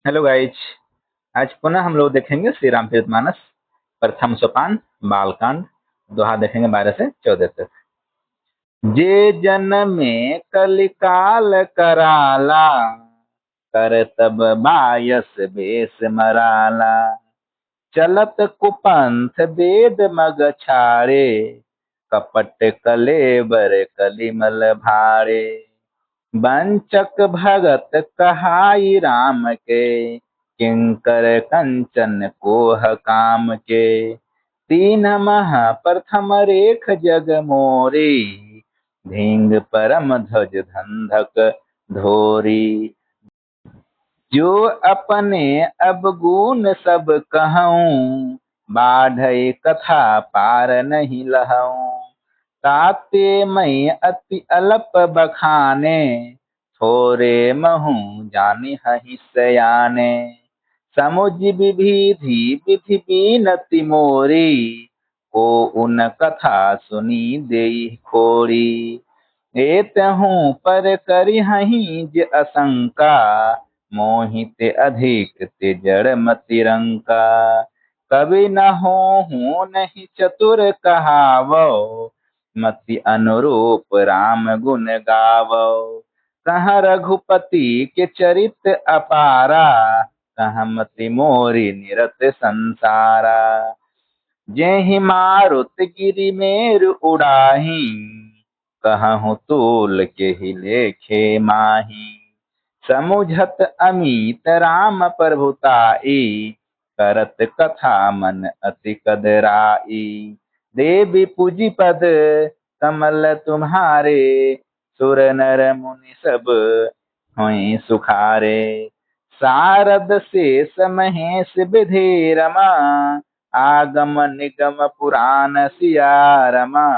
Hello guys. आज पुनः हम लोग देखेंगे श्री रामचरितमानस प्रथम सोपान बालकांड। दोहा देखेंगे 12 से 14 तक। जे जन में कलिकाल कराला, कर तब बायस बेस मराला। चलत कुपंथ वेद मग छाड़े, कपट कलेबर कलिमल भाड़े। वंचक भगत कहाई राम के, किंकर कंचन कोह काम के। तीन मह प्रथम रेख जग मोरी, धींग परम ध्वज धंधक धोरी। जो अपने अवगुण सब कहूँ, बाढ़ई कथा पार नहीं लहऊँ। ताते मई अति अल्प बखाने, थोरे महू जानि हहि सयाने। समुझ विविधि विधि बीनति मोरी, को उन कथा सुनी देई खोरी। एतहूँ पर करिहहि ज असंका, मोहित अधिक ते जड़ मति रंका। कवि न होहूँ नहीं चतुर कहावो, मति अनुरूप राम गुण गावो। कहाँ रघुपति के चरित अपारा, कहाँ मति मोरी निरत संसारा। जेहि मारुत गिरि मेरु उड़ाही, कहूँ तूल के ही लेखे माही। समुझत अमित राम प्रभुताई, करत कथा मन अति कदराई। देवी पूजी पद कमल तुम्हारे, सुर नर मुनि सब हुई सुखारे। सारद शेष महेश विधि रमा, आगम निगम पुराण सिया रमा।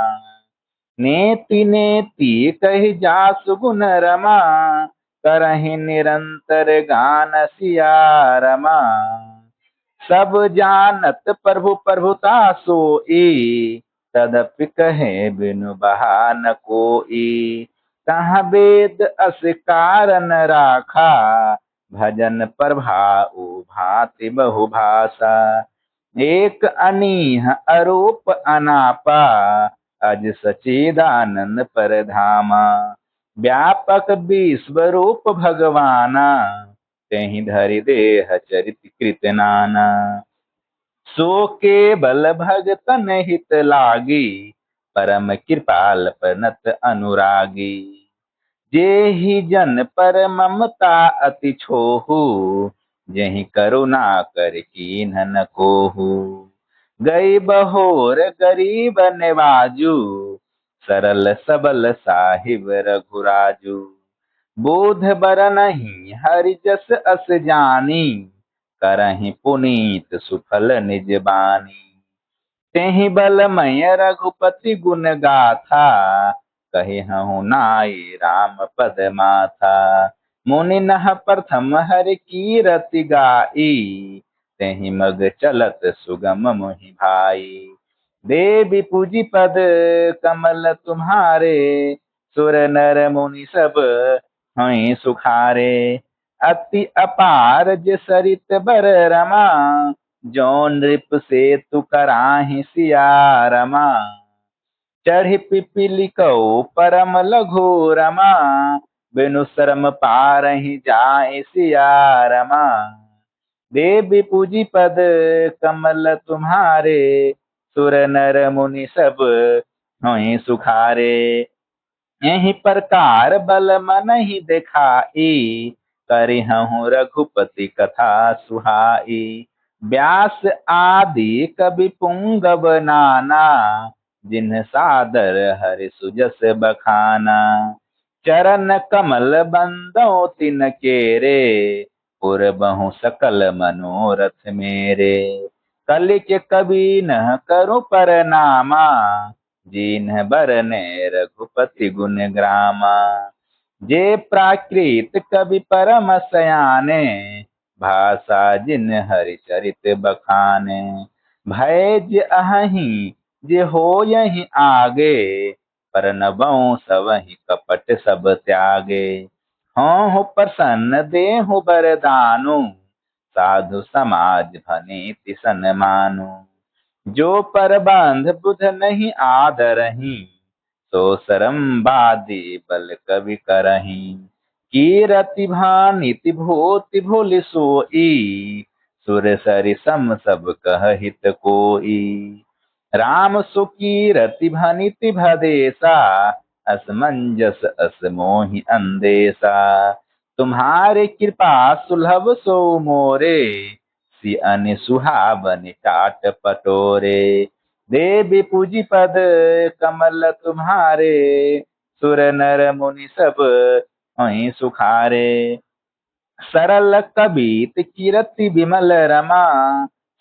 नेति नेति कहि जासु गुण रमा, करहि निरंतर गान सिया रमा। सब जानत प्रभु प्रभुता सोई, तदपि कहे बिनु बहा न कोई। कहाँ वेद अस कारण राखा, भजन प्रभाऊ भांति बहु भाषा। एक अनीह अरूप अनापा, अज सच्चिदानंद परधामा। व्यापक विश्वरूप भगवाना, तेहि धरि देह चरित कृत नाना। सो केवल भगतन हित लागी, परम कृपाल परनत अनुरागी। जेहि जन पर ममता अति छोहू, जेहि करुणा कर कीन्ह न कोहू। गई बहोर गरीब नेवाजू, सरल सबल साहिब रघुराजू। बोध बर नहीं हरि जस अस जानी, करहि पुनीत सुफल निज बानी। तेहि बलमय रघुपति गुण गाथा, कहे हूँ नाई राम पद माथा। मुनि नह प्रथम हरि कीरति गाई, तेहि मग चलत सुगम मोहि भाई। देवी पूजी पद कमल तुम्हारे, सुर नर मुनि सब हुई सुखारे। अति अपार जे सरित बर रमा, जो नृप से तु कराहि सिया रमा। चढ़ी पिपीलिकौ परम लघु रमा, बिनु शरम पारहि जाहि सिया रमा। देवी पूजी पद कमल तुम्हारे, सुर नर मुनि सब हुई सुखारे। एहि प्रकार बल मन ही दिखाई, करिहूँ रघुपति कथा सुहाई। व्यास आदि कवि पुंगव नाना, जिन्ह सादर हरि सुजस बखाना। चरण कमल बंदो तिन केरे, पुर बहु सकल मनोरथ मेरे। कलि के कवि न करु परनामा, जिन्ह बरने रघुपति गुण ग्रामा। जे प्राकृत कवि परम सयाने, भाषा जिन हरि चरित बखाने। भय जे अहहि जे होयहि आगे, परनबऊ सबहि कपट सब त्यागे। हों प्रसन्न देहु बरदानु, साधु समाज भनीति सन्मानु। जो पर बांध बुध नहीं आदरही, सो सरम बादी बल कवि करही। कीरति भानिति भूति भूलि सोई, सुर सरि सम सब कह हित कोई। राम सुकीरति भनिति भदेसा, असमंजस असमोहि अंदेसा। तुम्हारे कृपा सुलभ सो मोरे, सि अनि सुहावनि टाट पटोरे। देवी पूजी पद कमल तुम्हारे, सुर नर मुनि सब होई सुखारे। सरल कबीत कीरति विमल रमा,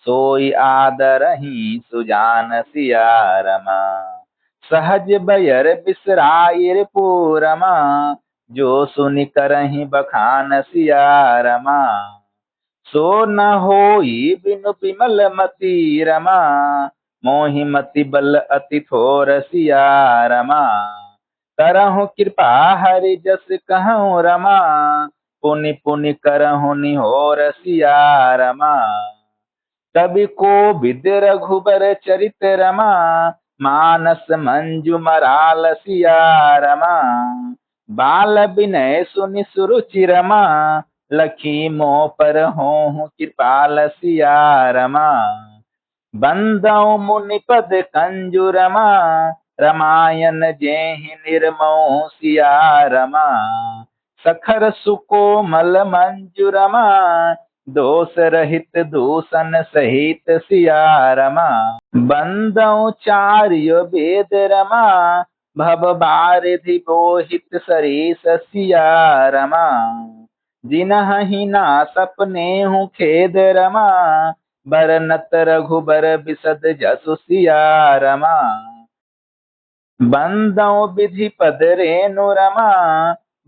सोई आदरहि सुजान सिया रमा। सहज बयर बिसराइर पूरमा, जो सुनि करहि बखान सिया रमा। सो न होई बिनु विमल मति रमा, मोहि मति बल अति थोर सिया रमा। करहु कृपा हरि जस कहूँ रमा, पुनि पुनि करहु निहोर सिया रमा। कवि को विद रघुबर चरित रमा, मानस मंजु मराल सिया रमा। बाल विनय सुनि सुरुचि रमा, लखी मोह पर होहु कृपाल सिया रमा। बंदौ मुनि पद कंजु रमा, रामायण जेहि निर्मोह सिया रमा। सखर सुकोमल मंजु रमा, दोष रहित दूषण सहित सिया रमा। बंदौ चार्य वेद रमा, भव बारिधि बोहित सरीस सिया रमा। जिनहि ना सपने हूँ खेद रमा, बरनत रघुबर बिसद जसु सिया रमा। बंदौ विधि पद रेणु रमा,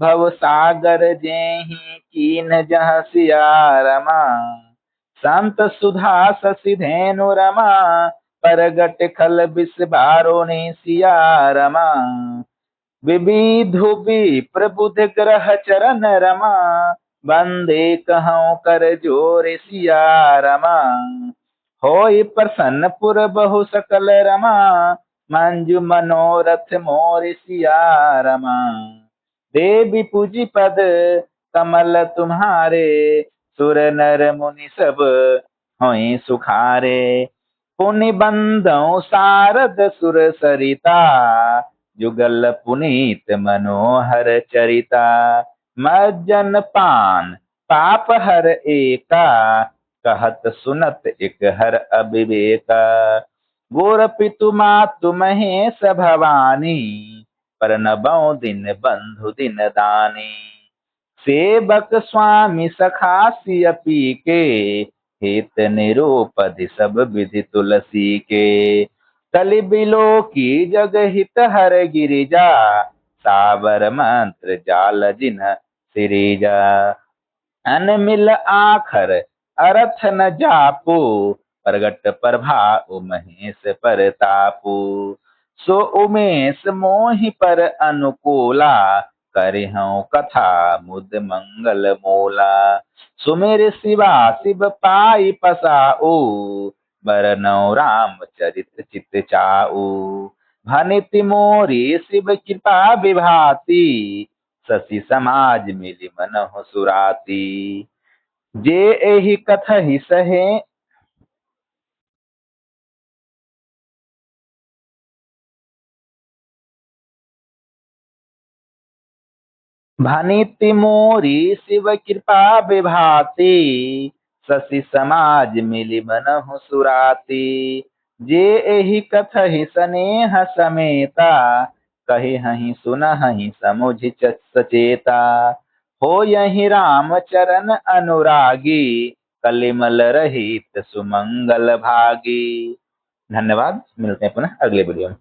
भव सागर जेहि कीन जह सिया रमा। संत सुधा शशि धेनु रमा, परगट खल बिस बारोनि सिया रमा। विविधु विप्र बुध ग्रह चरण रमा, बंदे कहूँ कर जोर सिया रमा। होई प्रसन्न पुर बहु सकल रमा, मंजु मनोरथ मोर सिया रमा। देवी पूजी पद कमल तुम्हारे, सुर नर मुनि सब होई सुखारे। पुनि बंदौ सारद सुर सरिता, जुगल पुनीत मनोहर चरिता। मज्जन पान पाप हर एका, कहत सुनत एक हर अविवेका। गोर पितु मातु महेश भवानी, परनबौ दिन बंधु दिन दानी। सेवक स्वामी सखा सिय पी के, हेत निरूपधि सब विधि तुलसी के। कलि बिलो की जग हित हर गिरिजा, सावर मंत्र जाल जिन सिरिजा। अनमिल आखर अरथ न जापू, प्रगट प्रभाव महेश परतापू। सो उमेश मोहि पर अनुकूला, करिहउँ कथा मुद मंगल मूला। सुमिर शिवा शिव पाई पसाऊ, बरनउँ राम चरित चित चाऊ। भनिति मोरी शिव कृपा विभाति, शशि समाज मिलि मनहु सुराती। जे एहि कथहि सहे भनिति मोरी शिव कृपा विभाति, शशि समाज मिलि मनहु सुराती। जे एहि कथहि स्नेह समेता, कहिहहि सुनहि समुझि सचेता। होयहि राम चरण अनुरागी, कलिमल रहित सुमंगल भागी। धन्यवाद। मिलते हैं पुनः अगले वीडियो में।